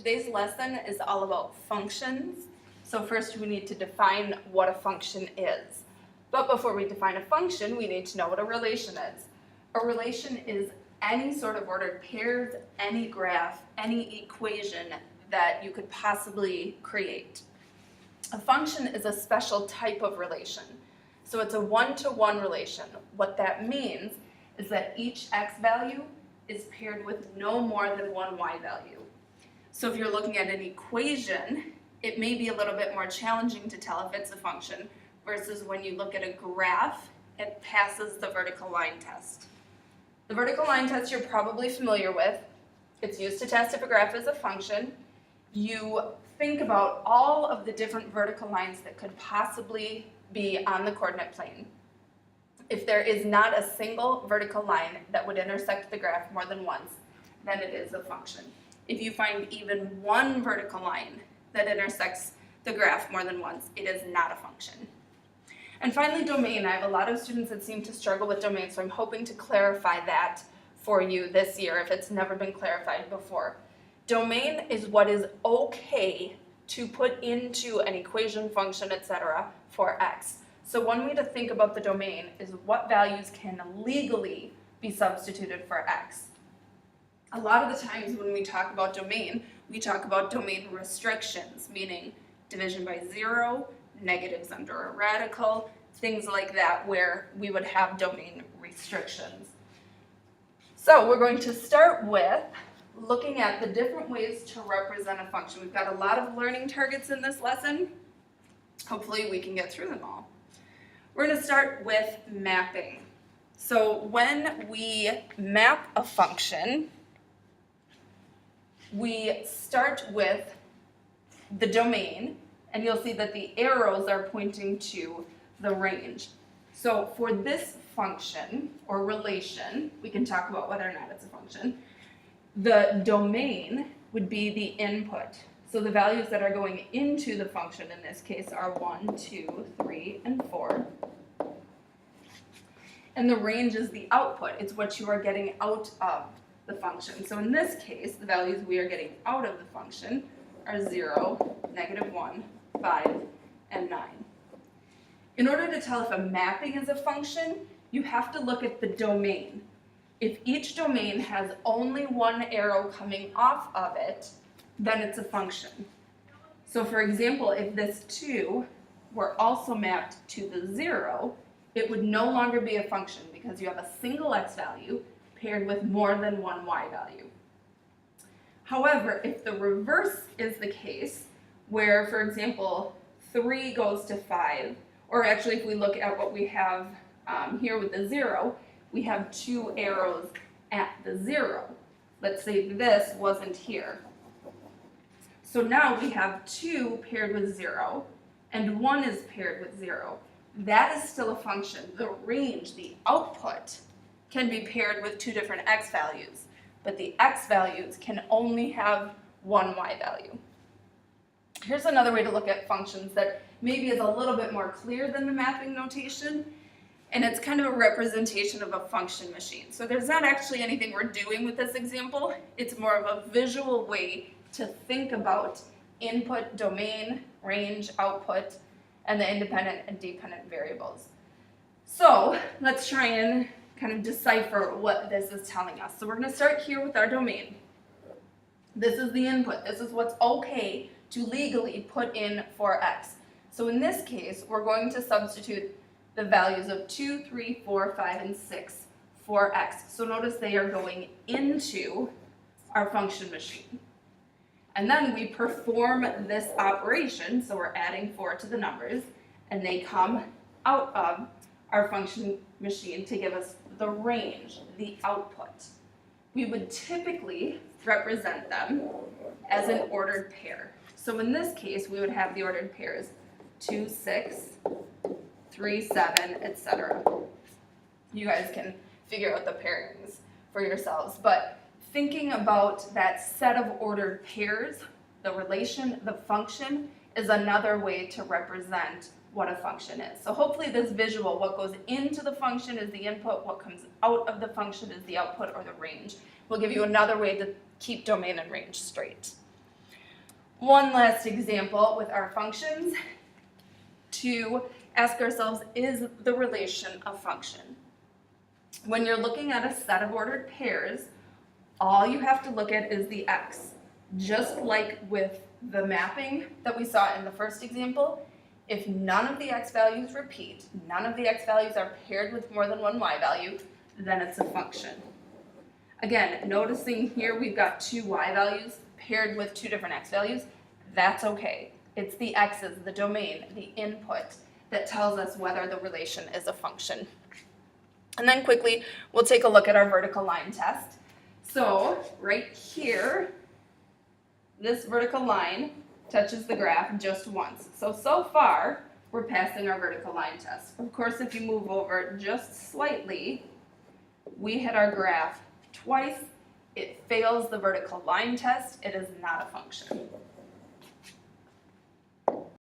Today's lesson is all about functions. So first we need to define what a function is. But before we define a function, we need to know what a relation is. A relation is any sort of ordered pairs, any graph, any equation that you could possibly create. A function is a special type of relation. So it's a one-to-one relation. What that means is that each x value is paired with no more than one y value. So if you're looking at an equation, it may be a little bit more challenging to tell if it's a function versus when you look at a graph, it passes the vertical line test. The vertical line test you're probably familiar with. It's used to test if a graph is a function. You think about all of the different vertical lines that could possibly be on the coordinate plane. If there is not a single vertical line that would intersect the graph more than once, then it is a function. If you find even one vertical line that intersects the graph more than once, it is not a function. And finally, domain. I have a lot of students that seem to struggle with domain, so I'm hoping to clarify that for you this year if it's never been clarified before. Domain is what is okay to put into an equation, function, etc. for x. So one way to think about the domain is what values can legally be substituted for x. A lot of the times when we talk about domain restrictions, meaning division by zero, negatives under a radical, things like that where we would have domain restrictions. So we're going to start with looking at the different ways to represent a function. We've got a lot of learning targets in this lesson. Hopefully we can get through them all. We're going to start with mapping. So when we map a function, we start with the domain, and you'll see that the arrows are pointing to the range. So for this function or relation, we can talk about whether or not it's a function, the domain would be the input. So the values that are going into the function in this case are 1, 2, 3, and 4. And the range is the output. It's what you are getting out of the function. So in this case, the values we are getting out of the function are 0, -1, 5, and 9. In order to tell if a mapping is a function, you have to look at the domain. If each domain has only one arrow coming off of it, then it's a function. So for example, if this 2 were also mapped to the 0, it would no longer be a function because you have a single x value paired with more than one y value. However, if the reverse is the case, where, for example, 3 goes to 5, or actually if we look at what we have here with the 0, we have 2 arrows at the 0. Let's say this wasn't here. So now we have 2 paired with 0, and 1 is paired with 0. That is still a function. The range, the output, can be paired with 2 different x values, but the x values can only have one y value. Here's another way to look at functions that maybe is a little bit more clear than the mapping notation, and it's kind of a representation of a function machine. So there's not actually anything we're doing with this example. It's more of a visual way to think about input, domain, range, output, and the independent and dependent variables. So let's try and kind of decipher what this is telling us. So we're going to start here with our domain. This is the input. This is what's okay to legally put in for x. So in this case, we're going to substitute the values of 2, 3, 4, 5, and 6 for x. So notice they are going into our function machine. And then we perform this operation, so we're adding 4 to the numbers, and they come out of our function machine to give us the range, the output. We would typically represent them as an ordered pair. So in this case, we would have the ordered pairs 2, 6, 3, 7, etc. You guys can figure out the pairings for yourselves, but thinking about that set of ordered pairs, the relation, the function, is another way to represent what a function is. So hopefully this visual, what goes into the function is the input, what comes out of the function is the output or the range. We'll give you another way to keep domain and range straight. One last example with our functions to ask ourselves, is the relation a function? When you're looking at a set of ordered pairs, all you have to look at is the x. Just like with the mapping that we saw in the first example, if none of the x values repeat, none of the x values are paired with more than one y value, then it's a function. Again, noticing here we've got two y values paired with two different x values, that's okay. It's the x's, the domain, the input, that tells us whether the relation is a function. And then quickly, we'll take a look at our vertical line test. So right here, this vertical line touches the graph just once. So far, we're passing our vertical line test. Of course, if you move over just slightly, we hit our graph twice. It fails the vertical line test. It is not a function.